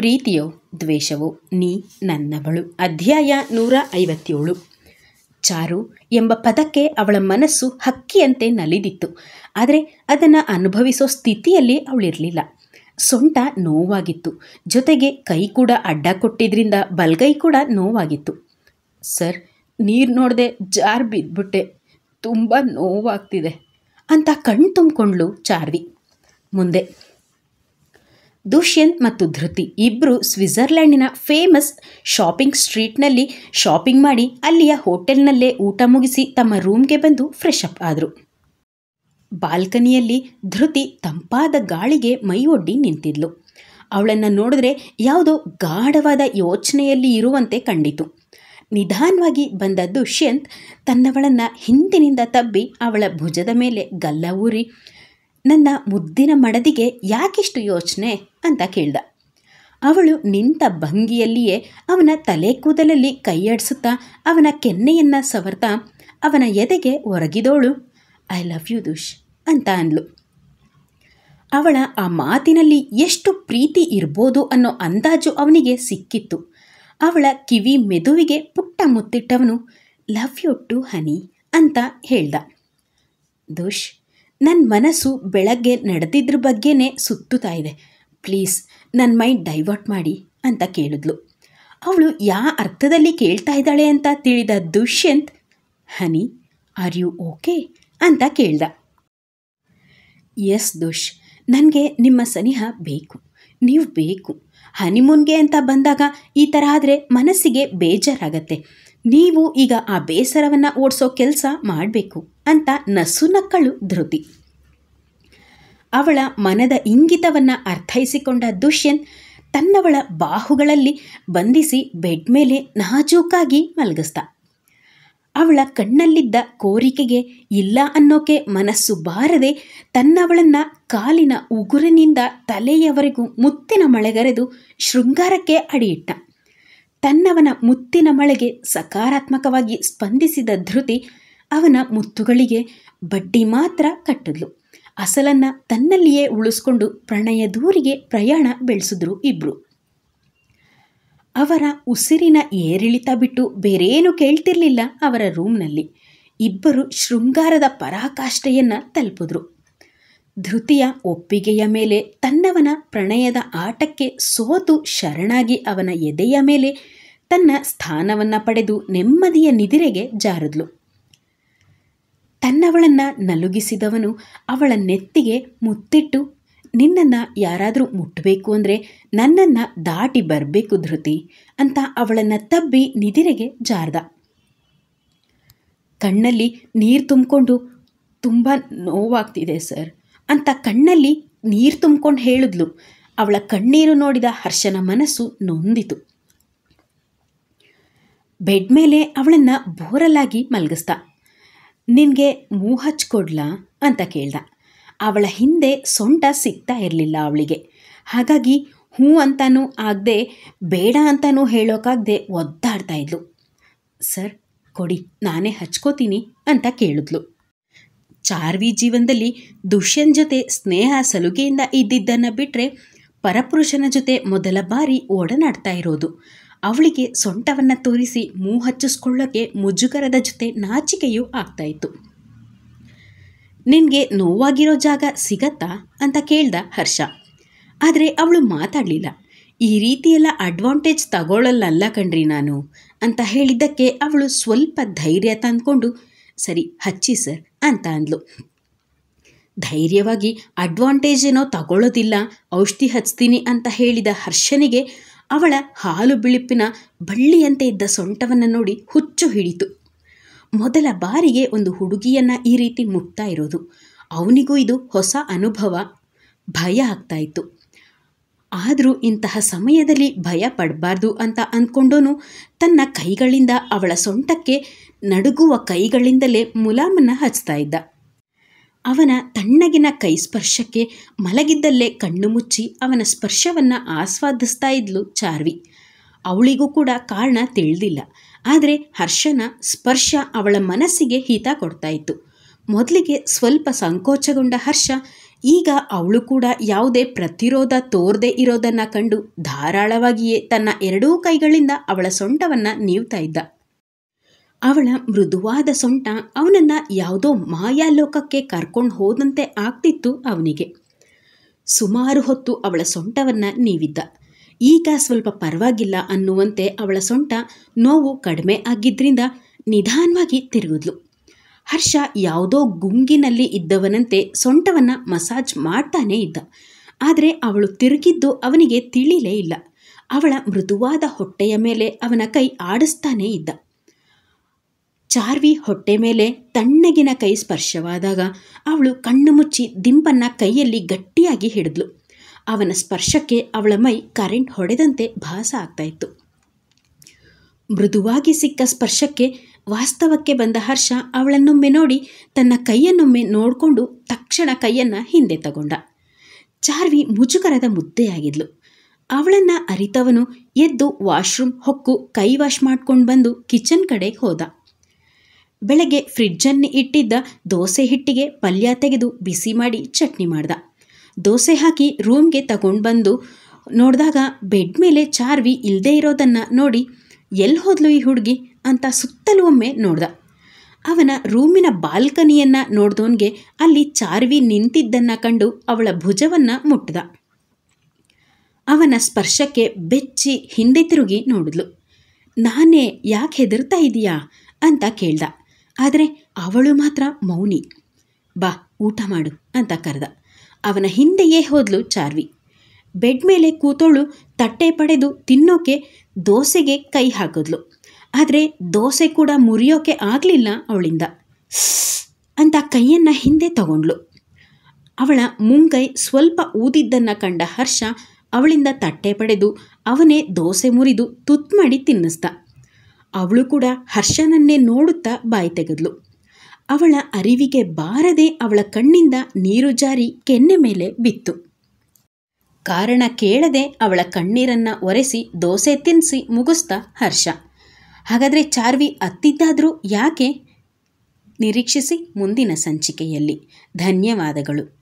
ಪ್ರೀತಿಯೋ ದ್ವೇಷವೋ ನೀ ನನ್ನವಳು. ಅಧ್ಯಾಯ 157. ಚಾರು ಎಂಬ ಪದಕ್ಕೆ ಅವಳ ಮನಸ್ಸು ಹಕ್ಕಿಯಂತೆ ನಲಿದಿತ್ತು. ಆದರೆ ಅದನ್ನು ಅನುಭವಿಸೋ ಸ್ಥಿತಿಯಲ್ಲಿ ಅವಳಿರಲಿಲ್ಲ. ಸೊಂಟ ನೋವಾಗಿತ್ತು, ಜೊತೆಗೆ ಕೈ ಕೂಡ ಅಡ್ಡ ಕೊಟ್ಟಿದ್ರಿಂದ ಬಲಗೈ ಕೂಡ ನೋವಾಗಿತ್ತು. ಸರ್, ನೀರು ನೋಡದೆ ಜಾರು ಬಿದ್ದುಬಿಟ್ಟೆ, ತುಂಬ ನೋವಾಗ್ತಿದೆ ಅಂತ ಕಣ್ಣು ತುಂಬಿಕೊಂಡ್ಳು ಚಾರ್ವಿ. ಮುಂದೆ ದುಷ್ಯಂತ್ ಮತ್ತು ಧೃತಿ ಇಬ್ಬರು ಸ್ವಿಟ್ಜರ್ಲ್ಯಾಂಡಿನ ಫೇಮಸ್ ಶಾಪಿಂಗ್ ಸ್ಟ್ರೀಟ್ನಲ್ಲಿ ಶಾಪಿಂಗ್ ಮಾಡಿ ಅಲ್ಲಿಯ ಹೋಟೆಲ್ನಲ್ಲೇ ಊಟ ಮುಗಿಸಿ ತಮ್ಮ ರೂಮ್ಗೆ ಬಂದು ಫ್ರೆಶ್ ಅಪ್ ಆದರು. ಬಾಲ್ಕನಿಯಲ್ಲಿ ಧೃತಿ ತಂಪಾದ ಗಾಳಿಗೆ ಮೈ ಒಡ್ಡಿ ನಿಂತಿದ್ಲು. ಅವಳನ್ನು ನೋಡಿದ್ರೆ ಯಾವುದೋ ಗಾಢವಾದ ಯೋಚನೆಯಲ್ಲಿ ಇರುವಂತೆ ಕಂಡಿತು. ನಿಧಾನವಾಗಿ ಬಂದ ದುಷ್ಯಂತ್ ತನ್ನವಳನ್ನು ಹಿಂದಿನಿಂದ ತಬ್ಬಿ ಅವಳ ಭುಜದ ಮೇಲೆ ಗಲ್ಲ ಊರಿ, ನನ್ನ ಮುದ್ದಿನ ಮಡದಿಗೆ ಯಾಕಿಷ್ಟು ಯೋಚನೆ ಅಂತ ಕೇಳ್ದ. ಅವಳು ನಿಂತ ಭಂಗಿಯಲ್ಲಿಯೇ ಅವನ ತಲೆ ಕೂದಲಲ್ಲಿ ಕೈಯಾಡಿಸುತ್ತಾ ಅವನ ಕೆನ್ನೆಯನ್ನು ಸವರ್ತಾ ಅವನ ಎದೆಗೆ ಒರಗಿದೋಳು, ಐ ಲವ್ ಯು ದುಷ್ ಅಂತ ಅಂದ್ಲು. ಅವಳ ಆ ಮಾತಿನಲ್ಲಿ ಎಷ್ಟು ಪ್ರೀತಿ ಇರ್ಬೋದು ಅನ್ನೋ ಅಂದಾಜು ಅವನಿಗೆ ಸಿಕ್ಕಿತ್ತು. ಅವಳ ಕಿವಿ ಮೆದುವಿಗೆ ಪುಟ್ಟ ಮುತ್ತಿಟ್ಟವನು, ಲವ್ ಯು ಟು ಹನಿ ಅಂತ ಹೇಳ್ದ. ದುಷ್, ನನ್ನ ಮನಸ್ಸು ಬೆಳಗ್ಗೆ ನಡೆದಿದ್ರ ಬಗ್ಗೆನೇ ಸುತ್ತುತ್ತಾ ಇದೆ, ಪ್ಲೀಸ್ ನನ್ನ ಮೈಂಡ್ ಡೈವರ್ಟ್ ಮಾಡಿ ಅಂತ ಕೇಳಿದ್ಲು. ಅವಳು ಅರ್ಥದಲ್ಲಿ ಕೇಳ್ತಾ ಇದ್ದಾಳೆ ಅಂತ ತಿಳಿದ ದುಷ್ಯಂತ್, ಹನಿ ಆರ್ ಯು ಓಕೆ ಅಂತ ಕೇಳ್ದ. ಎಸ್ ದುಷ್, ನನಗೆ ನಿಮ್ಮ ಸನಿಹ ಬೇಕು, ನೀವು ಬೇಕು. ಹನಿಮೂನ್ಗೆ ಅಂತ ಬಂದಾಗ ಈ ಥರ ಆದರೆ ಮನಸ್ಸಿಗೆ ಬೇಜಾರಾಗತ್ತೆ. ನೀವು ಈಗ ಆ ಬೇಸರವನ್ನು ಓಡಿಸೋ ಕೆಲಸ ಮಾಡಬೇಕು ಅಂತ ನಸು ನಕ್ಕಳು ಧೃತಿ. ಅವಳ ಮನದ ಇಂಗಿತವನ್ನು ಅರ್ಥೈಸಿಕೊಂಡ ದುಷ್ಯಂತ್ ತನ್ನವಳ ಬಾಹುಗಳಲ್ಲಿ ಬಂಧಿಸಿ ಬೆಡ್ ಮೇಲೆ ನಾಜೂಕಾಗಿ ಮಲಗಿಸ್ದ. ಅವಳ ಕಣ್ಣಲ್ಲಿದ್ದ ಕೋರಿಕೆಗೆ ಇಲ್ಲ ಅನ್ನೋಕೆ ಮನಸ್ಸು ಬಾರದೆ ತನ್ನವಳನ್ನು ಕಾಲಿನ ಉಗುರಿನಿಂದ ತಲೆಯವರೆಗೂ ಮುತ್ತಿನ ಮಳೆಗರೆದು ಶೃಂಗಾರಕ್ಕೆ ಅಡಿಯಿಟ್ಟ. ತನ್ನವನ ಮುತ್ತಿನ ಮಳೆಗೆ ಸಕಾರಾತ್ಮಕವಾಗಿ ಸ್ಪಂದಿಸಿದ ಧೃತಿ ಅವನ ಮುತ್ತುಗಳಿಗೆ ಬಡ್ಡಿ ಮಾತ್ರ ಕಟ್ಟಿದ್ಲು. ಅಸಲನ್ನು ತನ್ನಲ್ಲಿಯೇ ಉಳಿಸ್ಕೊಂಡು ಪ್ರಣಯ ದೂರಿಗೆ ಪ್ರಯಾಣ ಬೆಳೆಸಿದ್ರು ಇಬ್ಬರು. ಅವರ ಉಸಿರಿನ ಏರಿಳಿತ ಬಿಟ್ಟು ಬೇರೇನು ಕೇಳ್ತಿರ್ಲಿಲ್ಲ ಅವರ ರೂಮ್ನಲ್ಲಿ. ಇಬ್ಬರು ಶೃಂಗಾರದ ಪರಾಕಾಷ್ಠೆಯನ್ನು ತಲುಪಿದ್ರು. ಧೃತಿಯ ಒಪ್ಪಿಗೆಯ ಮೇಲೆ ತನ್ನವನ ಪ್ರಣಯದ ಆಟಕ್ಕೆ ಸೋತು ಶರಣಾಗಿ ಅವನ ಎದೆಯ ಮೇಲೆ ತನ್ನ ಸ್ಥಾನವನ್ನು ಪಡೆದು ನೆಮ್ಮದಿಯ ನಿದಿರೆಗೆ ಜಾರಿದ್ಲು. ತನ್ನವಳನ್ನು ನಲುಗಿಸಿದವನು ಅವಳ ನೆತ್ತಿಗೆ ಮುತ್ತಿಟ್ಟು, ನಿನ್ನನ್ನು ಯಾರಾದರೂ ಮುಟ್ಟಬೇಕು ಅಂದರೆ ನನ್ನನ್ನು ದಾಟಿ ಬರಬೇಕು ಧೃತಿ ಅಂತ ಅವಳನ್ನು ತಬ್ಬಿ ನಿದಿರೆಗೆ ಜಾರ್ದ. ಕಣ್ಣಲ್ಲಿ ನೀರು ತುಂಬಿಕೊಂಡು, ತುಂಬ ನೋವಾಗ್ತಿದೆ ಸರ್ ಅಂತ ಕಣ್ಣಲ್ಲಿ ನೀರು ತುಂಬಿಕೊಂಡು ಹೇಳಿದ್ಲು. ಅವಳ ಕಣ್ಣೀರು ನೋಡಿದ ಹರ್ಷನ ಮನಸ್ಸು ನೊಂದಿತು. ಬೆಡ್ ಮೇಲೆ ಅವಳನ್ನು ಬೋರಲಾಗಿ ಮಲಗಿಸ್ದ. ನಿನಗೆ ಮೂಗು ಹಚ್ಕೊಡ್ಲಾ ಅಂತ ಕೇಳ್ದ. ಅವಳ ಹಿಂದೆ ಸೊಂಟ ಸಿಗ್ತಾ ಇರಲಿಲ್ಲ ಅವಳಿಗೆ. ಹಾಗಾಗಿ ಹ್ಞೂ ಅಂತಾನೂ ಆಗದೆ ಬೇಡ ಅಂತಾನೂ ಹೇಳೋಕ್ಕಾಗದೆ ಒದ್ದಾಡ್ತಾ ಇದ್ಲು. ಸರ್ ಕೊಡಿ, ನಾನೇ ಹಚ್ಕೋತೀನಿ ಅಂತ ಕೇಳಿದ್ಲು. ಚಾರ್ವಿ ಜೀವನದಲ್ಲಿ ದುಷ್ಯಂತ್ ಜೊತೆ ಸ್ನೇಹ ಸಲುಗೆಯಿಂದ ಇದ್ದಿದ್ದನ್ನು ಬಿಟ್ಟರೆ ಪರಪುರುಷನ ಜೊತೆ ಮೊದಲ ಬಾರಿ ಒಡನಾಡ್ತಾ ಇರೋದು. ಅವಳಿಗೆ ಸೊಂಟವನ್ನು ತೋರಿಸಿ ಮೂಗು ಹಚ್ಚಿಸ್ಕೊಳ್ಳೋಕ್ಕೆ ಮುಜುಗರದ ಜೊತೆ ನಾಚಿಕೆಯೂ ಆಗ್ತಾಯಿತ್ತು. ನಿನಗೆ ನೋವಾಗಿರೋ ಜಾಗ ಸಿಗತ್ತಾ ಅಂತ ಕೇಳ್ದ ಹರ್ಷ. ಆದರೆ ಅವಳು ಮಾತಾಡಲಿಲ್ಲ. ಈ ರೀತಿಯೆಲ್ಲ ಅಡ್ವಾಂಟೇಜ್ ತಗೊಳ್ಳಲ್ಲ ಕಣ್ರಿ ನಾನು ಅಂತ ಹೇಳಿದ್ದಕ್ಕೆ ಅವಳು ಸ್ವಲ್ಪ ಧೈರ್ಯ ತಂದ್ಕೊಂಡು, ಸರಿ ಹಚ್ಚಿ ಸರ್ ಅಂತ ಅಂದ್ಲು. ಧೈರ್ಯವಾಗಿ ಅಡ್ವಾಂಟೇಜ್ ಏನೋ ತಗೊಳ್ಳೋದಿಲ್ಲ, ಔಷಧಿ ಹಚ್ತೀನಿ ಅಂತ ಹೇಳಿದ ಹರ್ಷನಿಗೆ ಅವಳ ಹಾಲು ಬಿಳುಪಿನ ಬಳ್ಳಿಯಂತೆ ಇದ್ದ ಸೊಂಟವನ್ನು ನೋಡಿ ಹುಚ್ಚು ಹಿಡಿತು. ಮೊದಲ ಬಾರಿಗೆ ಒಂದು ಹುಡುಗಿಯನ್ನು ಈ ರೀತಿ ಮುಟ್ತಾ ಇರೋದು. ಅವನಿಗೂ ಇದು ಹೊಸ ಅನುಭವ, ಭಯ ಆಗ್ತಾಯಿತ್ತು. ಆದರೂ ಇಂತಹ ಸಮಯದಲ್ಲಿ ಭಯ ಪಡಬಾರ್ದು ಅಂತ ಅಂದ್ಕೊಂಡೋನು ತನ್ನ ಕೈಗಳಿಂದ ಅವಳ ಸೊಂಟಕ್ಕೆ ನಡುಗುವ ಕೈಗಳಿಂದಲೇ ಮುಲಾಮನ್ನು ಹಚ್ತಾ ಇದ್ದ. ಅವನ ತಣ್ಣಗಿನ ಕೈ ಸ್ಪರ್ಶಕ್ಕೆ ಮಲಗಿದ್ದಲ್ಲೇ ಕಣ್ಣು ಮುಚ್ಚಿ ಅವನ ಸ್ಪರ್ಶವನ್ನು ಆಸ್ವಾದಿಸ್ತಾ ಇದ್ಲು ಚಾರ್ವಿ. ಅವಳಿಗೂ ಕೂಡ ಕಾರಣ ತಿಳಿದಿಲ್ಲ. ಆದರೆ ಹರ್ಷನ ಸ್ಪರ್ಶ ಅವಳ ಮನಸ್ಸಿಗೆ ಹಿತ ಕೊಡ್ತಾ ಇತ್ತು. ಮೊದಲಿಗೆ ಸ್ವಲ್ಪ ಸಂಕೋಚಗೊಂಡ ಹರ್ಷ ಈಗ ಅವಳು ಕೂಡ ಯಾವುದೇ ಪ್ರತಿರೋಧ ತೋರದೆ ಇರೋದನ್ನು ಕಂಡು ಧಾರಾಳವಾಗಿಯೇ ತನ್ನ ಎರಡೂ ಕೈಗಳಿಂದ ಅವಳ ಸೊಂಟವನ್ನು ನೀವ್ತಾ ಇದ್ದ. ಅವಳ ಮೃದುವಾದ ಸೊಂಟ ಅವನನ್ನು ಯಾವುದೋ ಮಾಯಾಲೋಕಕ್ಕೆ ಕರ್ಕೊಂಡು ಹೋದಂತೆ ಆಗ್ತಿತ್ತು ಅವನಿಗೆ. ಸುಮಾರು ಹೊತ್ತು ಅವಳ ಸೊಂಟವನ್ನು ನೀವಿದ್ದ. ಈಗ ಸ್ವಲ್ಪ ಪರವಾಗಿಲ್ಲ ಅನ್ನುವಂತೆ ಅವಳ ಸೊಂಟ ನೋವು ಕಡಿಮೆ ಆಗಿದ್ದರಿಂದ ನಿಧಾನವಾಗಿ ತಿರುಗಿದ್ಲು. ಹರ್ಷ ಯಾವುದೋ ಗುಂಗಿನಲ್ಲಿ ಇದ್ದವನಂತೆ ಸೊಂಟವನ್ನು ಮಸಾಜ್ ಮಾಡ್ತಾನೇ ಇದ್ದ. ಆದರೆ ಅವಳು ತಿರುಗಿದ್ದು ಅವನಿಗೆ ತಿಳಿಲೇ ಇಲ್ಲ. ಅವಳ ಮೃದುವಾದ ಹೊಟ್ಟೆಯ ಮೇಲೆ ಅವನ ಕೈ ಆಡಿಸ್ತಾನೇ ಇದ್ದ. ಚಾರ್ವಿ ಹೊಟ್ಟೆ ಮೇಲೆ ತಣ್ಣಗಿನ ಕೈ ಸ್ಪರ್ಶವಾದಾಗ ಅವಳು ಕಣ್ಣು ಮುಚ್ಚಿ ದಿಂಬನ್ನು ಕೈಯಲ್ಲಿ ಗಟ್ಟಿಯಾಗಿ ಹಿಡಿದ್ಲು. ಅವನ ಸ್ಪರ್ಶಕ್ಕೆ ಅವಳ ಮೈ ಕರೆಂಟ್ ಹೊಡೆದಂತೆ ಭಾಸ ಆಗ್ತಾಯಿತ್ತು. ಮೃದುವಾಗಿ ಸಿಕ್ಕ ಸ್ಪರ್ಶಕ್ಕೆ ವಾಸ್ತವಕ್ಕೆ ಬಂದ ಹರ್ಷ ಅವಳನ್ನೊಮ್ಮೆ ನೋಡಿ ತನ್ನ ಕೈಯನ್ನೊಮ್ಮೆ ನೋಡಿಕೊಂಡು ತಕ್ಷಣ ಕೈಯನ್ನು ಹಿಂದೆ ತಗೊಂಡ. ಚಾರ್ವಿ ಮುಜುಗರದ ಮುದ್ದೆಯಾಗಿದ್ಲು. ಅವಳನ್ನು ಅರಿತವನು ಎದ್ದು ವಾಶ್ರೂಮ್ ಹೊಕ್ಕು ಕೈ ವಾಶ್ ಮಾಡ್ಕೊಂಡು ಬಂದು ಕಿಚನ್ ಕಡೆಗೆ ಹೋದ. ಬೆಳಗ್ಗೆ ಫ್ರಿಡ್ಜನ್ನು ಇಟ್ಟಿದ್ದ ದೋಸೆ ಹಿಟ್ಟಿಗೆ ಪಲ್ಯ ತೆಗೆದು ಬಿಸಿ ಮಾಡಿ ಚಟ್ನಿ ಮಾಡ್ದ. ದೋಸೆ ಹಾಕಿ ರೂಮ್ಗೆ ತಗೊಂಡು ಬಂದು ನೋಡಿದಾಗ ಬೆಡ್ ಮೇಲೆ ಚಾರ್ವಿ ಇಲ್ಲದೇ ಇರೋದನ್ನು ನೋಡಿ ಎಲ್ಲಿ ಹೋದ್ಲು ಈ ಹುಡುಗಿ ಅಂತ ಸುತ್ತಲೂ ಒಮ್ಮೆ ನೋಡ್ದ. ಅವನ ರೂಮಿನ ಬಾಲ್ಕನಿಯನ್ನು ನೋಡ್ದವನಿಗೆ ಅಲ್ಲಿ ಚಾರ್ವಿ ನಿಂತಿದ್ದನ್ನು ಕಂಡು ಅವಳ ಭುಜವನ್ನು ಮುಟ್ಟಿದ. ಅವನ ಸ್ಪರ್ಶಕ್ಕೆ ಬೆಚ್ಚಿ ಹಿಂದೆ ತಿರುಗಿ ನೋಡಿದ್ಲು. ನಾನೇ ಯಾಕೆ ಹೆದರ್ತಾ ಇದೀಯಾ ಅಂತ ಕೇಳ್ದ. ಆದರೆ ಅವಳು ಮಾತ್ರ ಮೌನಿ. ಬಾ ಊಟ ಮಾಡು ಅಂತ ಕರೆದ. ಅವನ ಹಿಂದೆಯೇ ಹೋದ್ಲು ಚಾರ್ವಿ. ಬೆಡ್ ಮೇಲೆ ಕೂತೋಳು ತಟ್ಟೆ ಪಡೆದು ತಿನ್ನೋಕೆ ದೋಸೆಗೆ ಕೈ ಹಾಕಿದ್ಲು. ಆದರೆ ದೋಸೆ ಕೂಡ ಮುರಿಯೋಕೆ ಆಗಲಿಲ್ಲ ಅವಳಿಂದ. ಅಂತ ಕೈಯನ್ನು ಹಿಂದೆ ತಗೊಂಡ್ಲು. ಅವಳ ಮುಂಗೈ ಸ್ವಲ್ಪ ಊದಿದ್ದನ್ನು ಕಂಡ ಹರ್ಷ ಅವಳಿಂದ ತಟ್ಟೆ ಪಡೆದು ಅವನೇ ದೋಸೆ ಮುರಿದು ತುತ್ತು ಮಾಡಿ ತಿನ್ನಿಸ್ದ. ಅವಳು ಕೂಡ ಹರ್ಷನನ್ನೇ ನೋಡುತ್ತಾ ಬಾಯಿ ತೆಗೆದ್ಲು. ಅವಳ ಅರಿವಿಗೆ ಬಾರದೆ ಅವಳ ಕಣ್ಣಿಂದ ನೀರು ಜಾರಿ ಕೆನ್ನೆ ಮೇಲೆ ಬಿತ್ತು. ಕಾರಣ ಕೇಳದೆ ಅವಳ ಕಣ್ಣೀರನ್ನು ಒರೆಸಿ ದೋಸೆ ತಿನ್ನಿಸಿ ಮುಗಿಸ್ದ ಹರ್ಷ. ಹಾಗಾದರೆ ಚಾರ್ವಿ ಅತ್ತಿದ್ದಾದರೂ ಯಾಕೆ? ನಿರೀಕ್ಷಿಸಿ ಮುಂದಿನ ಸಂಚಿಕೆಯಲ್ಲಿ. ಧನ್ಯವಾದಗಳು.